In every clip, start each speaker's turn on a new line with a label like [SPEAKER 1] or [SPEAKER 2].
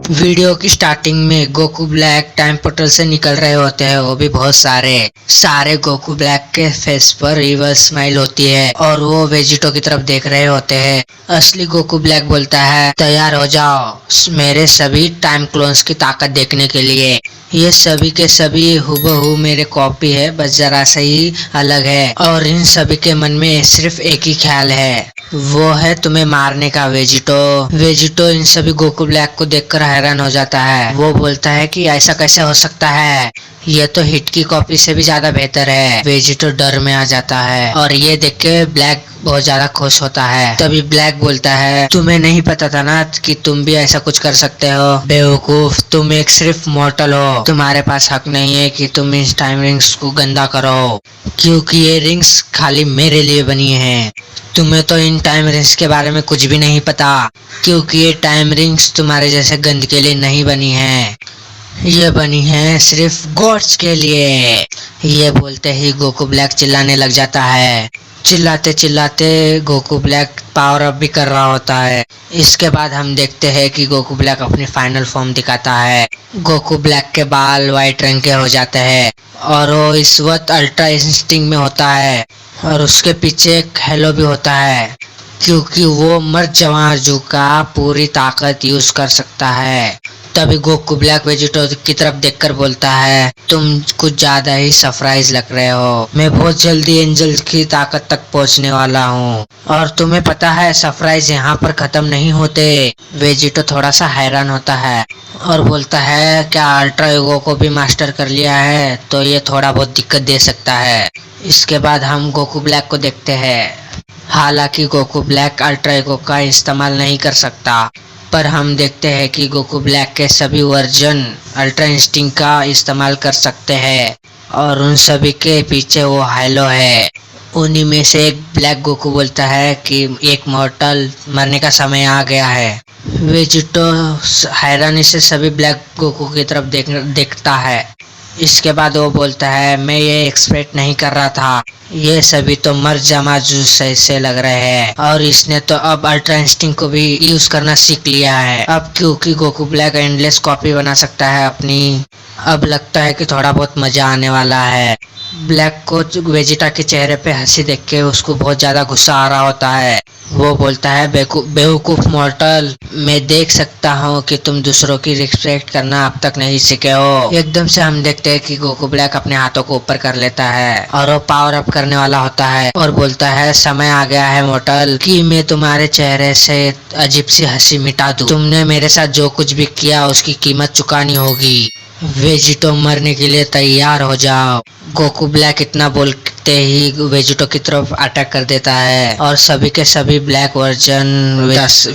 [SPEAKER 1] Video की starting में Goku black time portal से निकल रहे होते हैं, वो भी बहुत सारे गोकू ब्लैक के फेस पर रिवर्स स्माइल होती है और वो वेजिटो की तरफ देख रहे होते हैं। असली गोकू ब्लैक बोलता है, तैयार हो जाओ मेरे सभी टाइम क्लोन्स की ताकत देखने के लिए। ये सभी के सभी हूबहू मेरे कॉपी है, बस जरा सा ही अलग है और इन सभी के मन में सिर्फ एक ही ख्याल है, वो है तुम्हें मारने का। वेजिटो इन सभी गोकू ब्लैक को देखकर हैरान हो जाता है। वो बोलता है कि ऐसा कैसे हो सकता है, ये तो हिट की कॉपी से भी ज्यादा बेहतर है। वेजिटो डर में आ जाता है और ये देख के ब्लैक बहुत ज्यादा खुश होता है। तभी ब्लैक बोलता है, तुम्हें नहीं पता था ना कि तुम भी ऐसा कुछ कर सकते हो। बेवकूफ, तुम एक सिर्फ मॉर्टल हो, तुम्हारे पास हक नहीं है कि तुम इस टाइम रिंग्स को गंदा करो, क्योंकि ये रिंग्स खाली मेरे लिए बनी है। तुम्हें तो इन टाइम रिंग्स के बारे में कुछ भी नहीं पता, क्योंकि ये टाइम रिंग्स तुम्हारे जैसे गंद के लिए नहीं बनी है, ये बनी है सिर्फ गॉड्स के लिए। ये बोलते ही गोकू ब्लैक चिल्लाने लग जाता है। चिल्लाते चिल्लाते गोकू ब्लैक पावर अप भी कर रहा होता है। इसके बाद हम देखते हैं कि गोकू ब्लैक अपनी फाइनल फॉर्म दिखाता है। गोकू ब्लैक के बाल वाइट रंग के हो जाते हैं और वो इस वक्त अल्ट्रा इंस्टिंक्ट में होता है और उसके पीछे एक हेलो भी होता है, क्योंकि वो मर्द जवाजू का पूरी ताकत यूज कर सकता है। तभी गोकू ब्लैक वेजिटो की तरफ देखकर बोलता है, तुम कुछ ज्यादा ही सरप्राइज लग रहे हो, मैं बहुत जल्दी एंजल की ताकत तक पहुंचने वाला हूँ और तुम्हें पता है सरप्राइज यहाँ पर खत्म नहीं होते। वेजिटो थोड़ा सा हैरान होता है और बोलता है, क्या अल्ट्रा ईगो को भी मास्टर कर लिया है तो ये थोड़ा बहुत दिक्कत दे सकता है। इसके बाद हम गोकू ब्लैक को देखते हैं। हालांकि गोकू ब्लैक अल्ट्रा ईगो का इस्तेमाल नहीं कर सकता, पर हम देखते हैं कि गोकू ब्लैक के सभी वर्जन अल्ट्रा इंस्टिंक्ट का इस्तेमाल कर सकते हैं और उन सभी के पीछे वो हेलो है। उन्हीं में से एक ब्लैक गोकू बोलता है कि एक मॉर्टल मरने का समय आ गया है। वेजिटो हैरानी से सभी ब्लैक गोकू की तरफ देखता है। इसके बाद वो बोलता है, मैं ये एक्सपेक्ट नहीं कर रहा था, ये सभी तो मर जमाजू से लग रहे हैं और इसने तो अब अल्ट्रा इंस्टिंक्ट को भी यूज करना सीख लिया है। अब क्योंकि गोकू ब्लैक एंडलेस कॉपी बना सकता है अपनी, अब लगता है कि थोड़ा बहुत मजा आने वाला है। ब्लैक को वेजिटा के चेहरे पे हंसी देख के उसको बहुत ज्यादा गुस्सा आ रहा होता है। वो बोलता है, बेवकूफ मॉर्टल, मैं देख सकता हूँ कि तुम दूसरों की रिस्पेक्ट करना अब तक नहीं सीखे हो। एकदम से हम देखते हैं कि गोकू ब्लैक अपने हाथों को ऊपर कर लेता है और वो पावर अप करने वाला होता है और बोलता है, समय आ गया है मॉर्टल कि मैं तुम्हारे चेहरे से अजीब सी हंसी मिटा दूं। तुमने मेरे साथ जो कुछ भी किया उसकी कीमत चुकानी होगी। वेजिटो मरने के लिए तैयार हो जाओ। गोकू ब्लैक इतना बोलते ही वेजिटो की तरफ अटैक कर देता है और सभी के सभी ब्लैक वर्जन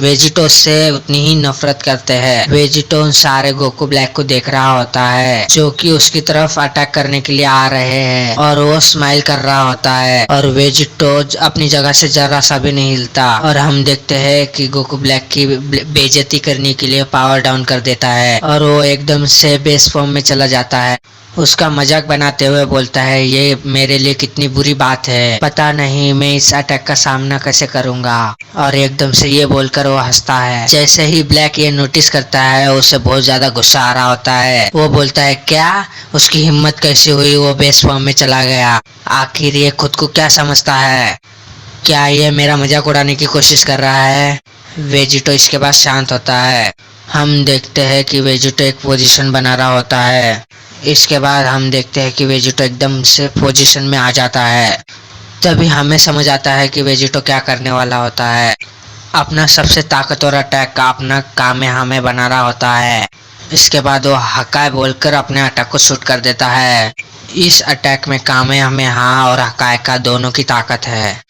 [SPEAKER 1] वेजिटो से उतनी ही नफरत करते हैं। वेजिटो उन सारे गोकू ब्लैक को देख रहा होता है जो कि उसकी तरफ अटैक करने के लिए आ रहे हैं और वो स्माइल कर रहा होता है और वेजिटो अपनी जगह से जरा सा भी नहीं हिलता और हम देखते हैं कि गोकू ब्लैक की बेइज्जती करने के लिए पावर डाउन कर देता है और वो एकदम से बेस फॉर्म में चला जाता है। उसका मजाक बनाते हुए बोलता है, ये मेरे लिए कितनी बुरी बात है, पता नहीं मैं इस अटैक का सामना कैसे करूंगा। और एकदम से ये बोलकर वो हंसता है। जैसे ही ब्लैक ये नोटिस करता है उसे बहुत ज्यादा गुस्सा आ रहा होता है। वो बोलता है, क्या उसकी हिम्मत कैसी हुई, वो बेस फॉर्म में चला गया, आखिर ये खुद को क्या समझता है, क्या ये मेरा मजाक उड़ाने की कोशिश कर रहा है। वेजिटो इसके बाद शांत होता है। हम देखते हैं कि वेजिटो एक पोजीशन बना रहा होता है। इसके बाद हम देखते हैं कि वेजिटो एकदम से पोजीशन में आ जाता है। तभी हमें समझ आता है कि वेजिटो क्या करने वाला होता है। अपना सबसे ताकतवर अटैक का अपना कामेहामे बना रहा होता है। इसके बाद वो हकाय बोलकर अपने अटैक को शूट कर देता है। इस अटैक में कामेहामेहा और हकाय का दोनों की ताकत है।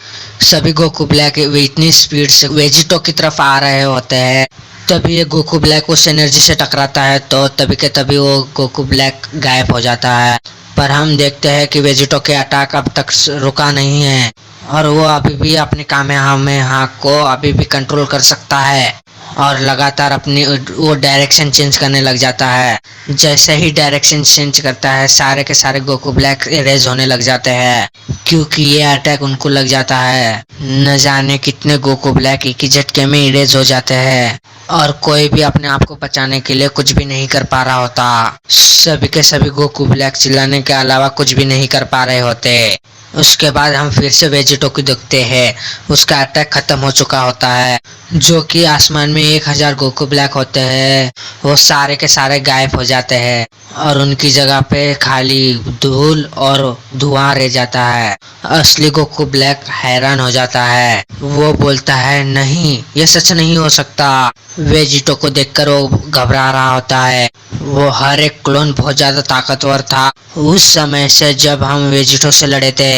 [SPEAKER 1] सभी गोकू ब्लैक इतनी स्पीड से वेजिटो की तरफ आ रहे होते हैं। तभी ये गोकू ब्लैक उस एनर्जी से टकराता है तो तभी के तभी वो गोकू ब्लैक गायब हो जाता है। पर हम देखते हैं कि वेजिटो के अटैक अब तक रुका नहीं है और वो अभी भी अपने कामेहामेहा को अभी भी कंट्रोल कर सकता है और लगातार अपनी वो डायरेक्शन चेंज करने लग जाता है। जैसे ही डायरेक्शन चेंज करता है सारे के सारे गोकू ब्लैक इरेज होने लग जाते हैं, क्योंकि ये अटैक उनको लग जाता है। न जाने कितने गोकू ब्लैक एक ही झटके में इरेज हो जाते हैं। और कोई भी अपने आप को बचाने के लिए कुछ भी नहीं कर पा रहा होता। सभी के सभी गोकू ब्लैक चिल्लाने के अलावा कुछ भी नहीं कर पा रहे होते। उसके बाद हम फिर से वेजिटो को देखते हैं। उसका अटैक खत्म हो चुका होता है, जो कि आसमान में 1000 गोकू ब्लैक होते हैं वो सारे के सारे गायब हो जाते हैं और उनकी जगह पे खाली धूल और धुआं रह जाता है। असली गोकू ब्लैक हैरान हो जाता है। वो बोलता है नहीं, ये सच नहीं हो सकता। वेजिटो को देखकर वो घबरा रहा होता है। वो हर एक क्लोन बहुत ज्यादा ताकतवर था उस समय से जब हम वेजिटो से लड़े थे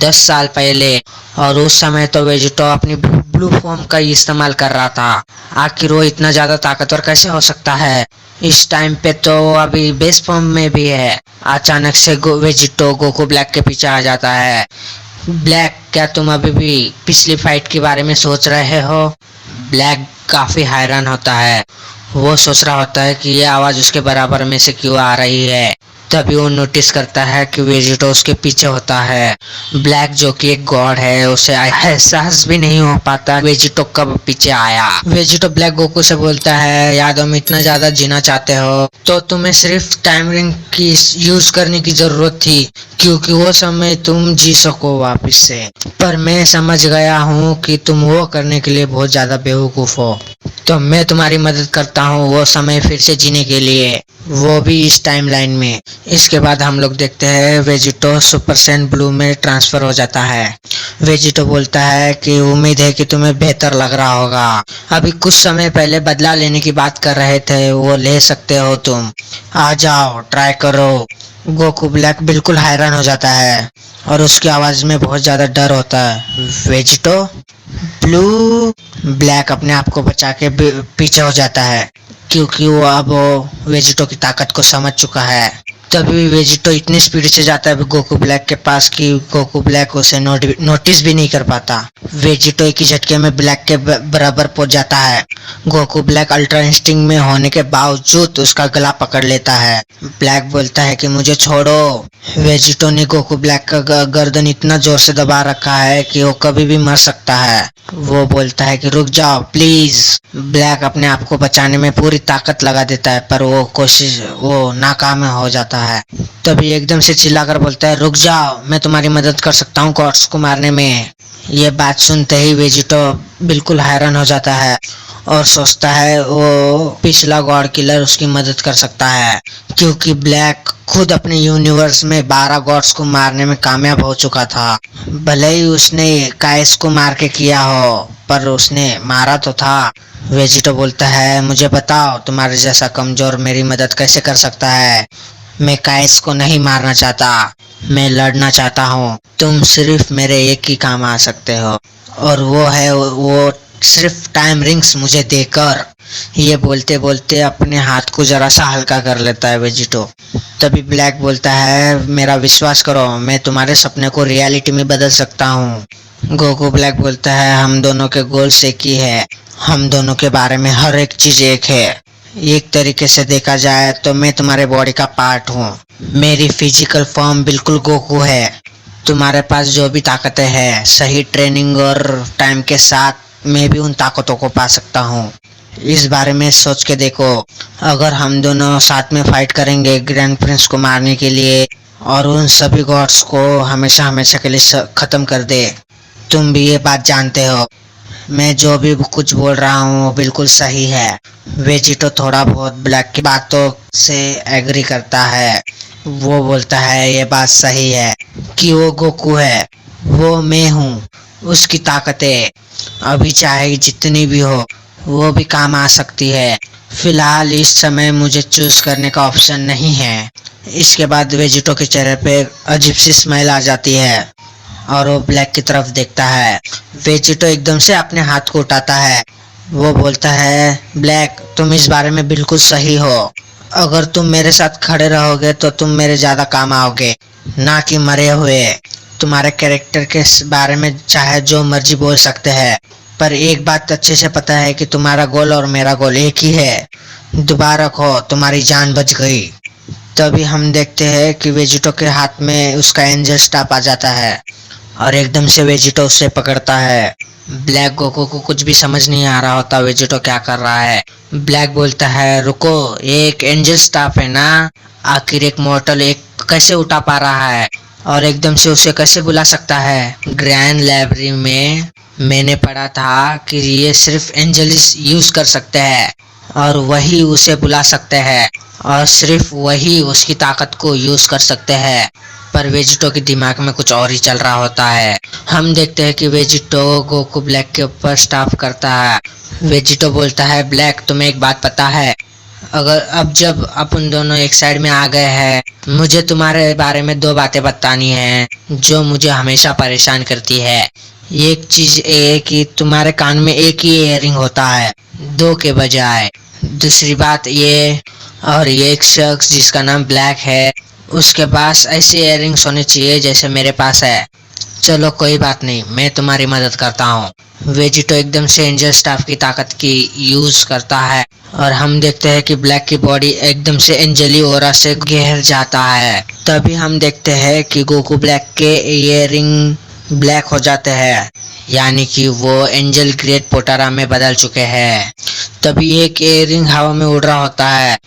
[SPEAKER 1] 10 साल पहले। और उस समय तो वेजिटो अपनी ब्लू फॉर्म का इस्तेमाल कर रहा था। आखिर वो इतना ज्यादा ताकतवर कैसे हो सकता है? इस टाइम पे तो वो अभी बेस फॉर्म में भी है। अचानक से वेजिटो गोकू ब्लैक के पीछे आ जाता है। ब्लैक, क्या तुम अभी भी पिछली फाइट के बारे में सोच रहे हो? ब्लैक काफी हैरान होता है। वो सोच रहा होता है कि ये आवाज उसके बराबर में से क्यों आ रही है। तभी वो नोटिस करता है कि वेजिटो उसके पीछे होता है। ब्लैक, जो कि एक गॉड है, उसे एहसास भी नहीं हो पाता वेजिटो कब पीछे आया। वेजिटो ब्लैक गोकू से बोलता है, यादव में इतना ज्यादा जीना चाहते हो तो तुम्हें सिर्फ टाइम रिंग की यूज करने की जरूरत थी, क्योंकि वो समय तुम जी सको वापिस से। पर मैं समझ गया हूँ कि तुम वो करने के लिए बहुत ज्यादा बेवकूफ हो, तो मैं तुम्हारी मदद करता हूँ वो समय फिर से जीने के लिए, वो भी इस टाइमलाइन में। इसके बाद हम लोग देखते हैं वेजिटो सुपर सैयन ब्लू में ट्रांसफर हो जाता है। वेजिटो बोलता है कि उम्मीद है कि तुम्हें बेहतर लग रहा होगा। अभी कुछ समय पहले बदला लेने की बात कर रहे थे, वो ले सकते हो तुम। आ जाओ, ट्राई करो। गोकू ब्लैक बिल्कुल हैरान हो जाता है और उसकी आवाज में बहुत ज्यादा डर होता है। Vegito blue. ब्लैक अपने आप को बचा के पीछे हो जाता है, क्योंकि वो अब वेजिटो की ताकत को समझ चुका है। तभी वेजिटो इतनी स्पीड से जाता है गोकू ब्लैक के पास कि गोकू ब्लैक उसे नोटिस भी नहीं कर पाता। वेजिटो एक ही झटके में ब्लैक के बराबर पहुंच जाता है। गोकू ब्लैक अल्ट्रा इंस्टिंक्ट में होने के बावजूद उसका गला पकड़ लेता है। ब्लैक बोलता है कि मुझे छोड़ो। वेजिटो ने गोकू ब्लैक का गर्दन इतना जोर से दबा रखा है कि वो कभी भी मर सकता है। वो बोलता है कि रुक जाओ प्लीज। ब्लैक अपने आप को बचाने में पूरी ताकत लगा देता है, पर वो नाकाम हो जाता है। तभी एकदम से चिल्लाकर बोलता है, रुक जाओ, मैं तुम्हारी मदद कर सकता हूँ गॉड्स को मारने में। ये बात सुनते ही वेजिटो बिल्कुल हैरान हो जाता है और सोचता है वो पिछला गॉड किलर उसकी मदद कर सकता है, क्योंकि ब्लैक खुद अपने यूनिवर्स में 12 गॉड्स को मारने में कामयाब हो चुका था। भले ही उसने काइस को मार के किया हो, पर उसने मारा तो था। वेजिटो बोलता है, मुझे बताओ तुम्हारे जैसा कमजोर मेरी मदद कैसे कर सकता है? मैं काइस को नहीं मारना चाहता, मैं लड़ना चाहता हूँ। तुम सिर्फ मेरे एक ही काम आ सकते हो, और वो सिर्फ टाइम रिंग्स मुझे देकर। ये बोलते बोलते अपने हाथ को जरा सा हल्का कर लेता है वेजिटो। तभी ब्लैक बोलता है, मेरा विश्वास करो, मैं तुम्हारे सपने को रियलिटी में बदल सकता हूँ। गोकू ब्लैक बोलता है, हम दोनों के गोल्स एक ही है, हम दोनों के बारे में हर एक चीज एक है। एक तरीके से देखा जाए तो मैं तुम्हारे बॉडी का पार्ट हूँ। मेरी फिजिकल फॉर्म बिल्कुल गोकू है। तुम्हारे पास जो भी ताकतें हैं, सही ट्रेनिंग और टाइम के साथ मैं भी उन ताकतों को पा सकता हूँ। इस बारे में सोच के देखो, अगर हम दोनों साथ में फाइट करेंगे ग्रैंड प्रिंस को मारने के लिए और उन सभी गॉड्स को हमेशा हमेशा के लिए खत्म कर दे। तुम भी ये बात जानते हो, मैं जो भी कुछ बोल रहा हूँ वो बिल्कुल सही है। वेजिटो थोड़ा बहुत ब्लैक की बातों से एग्री करता है। वो बोलता है, ये बात सही है कि वो गोकू है, वो मैं हूँ। उसकी ताकतें अभी चाहे जितनी भी हो वो भी काम आ सकती है। फिलहाल इस समय मुझे चूज करने का ऑप्शन नहीं है। इसके बाद वेजिटो के चेहरे पे अजीब सी स्माइल आ जाती है और वो ब्लैक की तरफ देखता है। वेजिटो एकदम से अपने हाथ को उठाता है। वो बोलता है, ब्लैक, तुम इस बारे में बिल्कुल सही हो। अगर तुम मेरे साथ खड़े रहोगे तो तुम मेरे ज्यादा काम आओगे, ना कि मरे हुए। तुम्हारे कैरेक्टर के बारे में चाहे जो मर्जी बोल सकते हैं, पर एक बात अच्छे से पता है कि तुम्हारा गोल और मेरा गोल एक ही है। दोबारा रखो, तुम्हारी जान बच गई। तभी हम देखते हैं कि वेजिटो के हाथ में उसका एंजल स्टाफ आ जाता है और एकदम से वेजिटो उसे पकड़ता है ब्लैक गोकू को कुछ भी समझ नहीं आ रहा होता वेजिटो क्या कर रहा है। ब्लैक बोलता है रुको, ये एक एंजल स्टाफ है ना, आखिर एक मॉर्टल एक कैसे उठा पा रहा है और एकदम से उसे कैसे बुला सकता है। ग्रैंड लाइब्रेरी में मैंने पढ़ा था कि ये सिर्फ एंजल्स यूज कर सकते हैं और वही उसे बुला सकते हैं और सिर्फ वही उसकी ताकत को यूज कर सकते हैं। पर वेजिटो के दिमाग में कुछ और ही चल रहा होता है। हम देखते हैं कि वेजिटो गोकू ब्लैक के ऊपर स्टाफ करता है। वेजिटो बोलता है ब्लैक तुम्हें एक बात पता है, अगर अब जब अपन दोनों एक साइड में आ गए हैं, मुझे तुम्हारे बारे में दो बातें बतानी है जो मुझे हमेशा परेशान करती है। एक चीज ये कि तुम्हारे कान में एक ही इयररिंग होता है दो के बजाय। दूसरी बात ये, और ये एक शख्स जिसका नाम ब्लैक है उसके पास ऐसी इयररिंग्स होने चाहिए जैसे मेरे पास है। चलो कोई बात नहीं, मैं तुम्हारी मदद करता हूँ। वेजिटो एकदम से एंजल स्टाफ की ताकत की यूज करता है और हम देखते हैं कि ब्लैक की बॉडी एकदम से एंजली ओरा से घेर जाता है। तभी हम देखते हैं कि गोकू ब्लैक के इयररिंग ब्लैक हो जाते हैं, यानी कि वो एंजल ग्रेट पोटारा में बदल चुके हैं। तभी एक इयररिंग हवा में उड़ रहा होता है।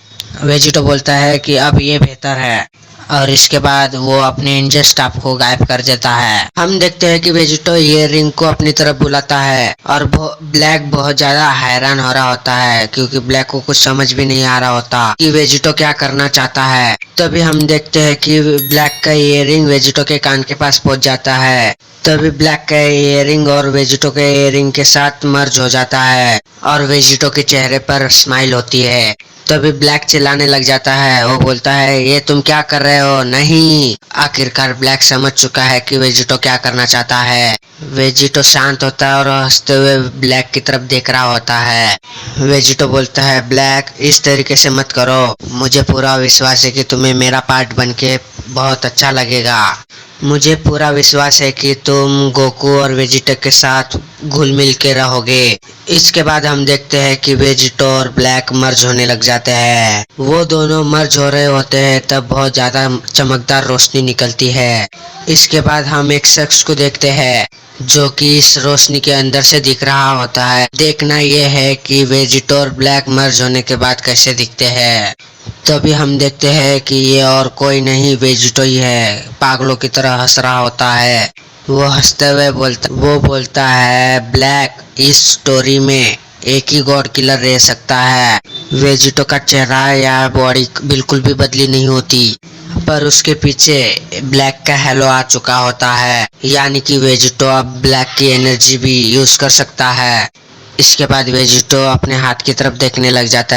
[SPEAKER 1] वेजिटो बोलता है कि अब ये बेहतर है और इसके बाद वो अपने एंजल स्टाफ को गायब कर देता है। हम देखते हैं कि वेजिटो इयररिंग को अपनी तरफ बुलाता है और ब्लैक बहुत ज्यादा हैरान हो रहा होता है क्योंकि ब्लैक को कुछ समझ भी नहीं आ रहा होता कि वेजिटो क्या करना चाहता है। तभी हम देखते हैं कि ब्लैक का इयररिंग वेजिटो के कान के पास पहुंच जाता है। तभी ब्लैक का इयररिंग और वेजिटो के इयररिंग के साथ मर्ज हो जाता है और वेजिटो के चेहरे पर स्माइल होती है। तभी ब्लैक चिल्लाने लग जाता है। वो बोलता है ये तुम क्या कर रहे हो। नहीं, आखिरकार ब्लैक समझ चुका है कि वेजिटो क्या करना चाहता है। वेजिटो शांत होता है और हंसते हुए ब्लैक की तरफ देख रहा होता है। वेजिटो बोलता है ब्लैक इस तरीके से मत करो, मुझे पूरा विश्वास है कि तुम्हें मेरा पार्ट बनके बहुत अच्छा लगेगा। मुझे पूरा विश्वास है कि तुम गोकू और वेजिटो के साथ घुल मिल के रहोगे। इसके बाद हम देखते हैं कि वेजिटो और ब्लैक मर्ज होने लग जाते हैं। वो दोनों मर्ज हो रहे होते हैं तब बहुत ज्यादा चमकदार रोशनी निकलती है। इसके बाद हम एक शख्स को देखते हैं जो कि इस रोशनी के अंदर से दिख रहा होता है। देखना यह है कि वेजिटो और ब्लैक मर्ज होने के बाद कैसे दिखते हैं। तभी हम देखते हैं कि ये और कोई नहीं वेजिटो ही है। पागलों की तरह हंस रहा होता है। वो हंसते हुए बोलता है ब्लैक इस स्टोरी में एक ही गॉड किलर रह सकता है। वेजिटो का चेहरा या बॉडी बिल्कुल भी बदली नहीं होती, पर उसके पीछे ब्लैक का हेलो आ चुका होता है, यानी कि वेजिटो अब ब्लैक की एनर्जी भी यूज कर सकता है। इसके बाद वेजिटो अपने हाथ की तरफ देखने लग जाता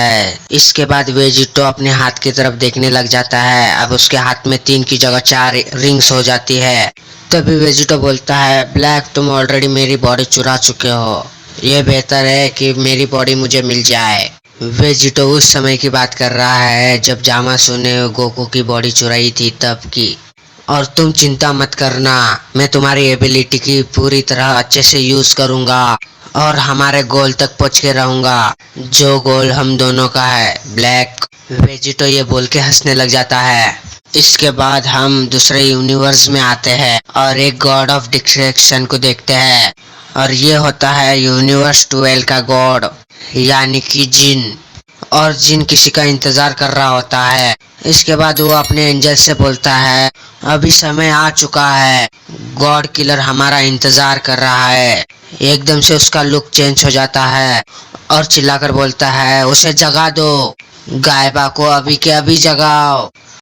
[SPEAKER 1] है। अब उसके हाथ में 3 की जगह 4 रिंग्स हो जाती है। तभी वेजिटो बोलता है ब्लैक तुम ऑलरेडी मेरी बॉडी चुरा चुके हो, ये बेहतर है कि मेरी बॉडी मुझे मिल जाए। वेजिटो उस समय की बात कर रहा है जब जामासु ने गोकू की बॉडी चुराई थी तब की। और तुम चिंता मत करना, मैं तुम्हारी एबिलिटी की पूरी तरह अच्छे से यूज करूंगा और हमारे गोल तक पहुंच के रहूंगा, जो गोल हम दोनों का है ब्लैक। वेजिटो ये बोल के हंसने लग जाता है। इसके बाद हम दूसरे यूनिवर्स में आते हैं और एक गॉड ऑफ डिस्ट्रैक्शन को देखते हैं और ये होता है यूनिवर्स 12 का गॉड, यानी कि जिन। और जिन किसी का इंतजार कर रहा होता है। इसके बाद वो अपने एंजल से बोलता है अभी समय आ चुका है, गॉड किलर हमारा इंतजार कर रहा है। एकदम से उसका लुक चेंज हो जाता है और चिल्लाकर बोलता है उसे जगा दो, गायबा को अभी के अभी जगाओ।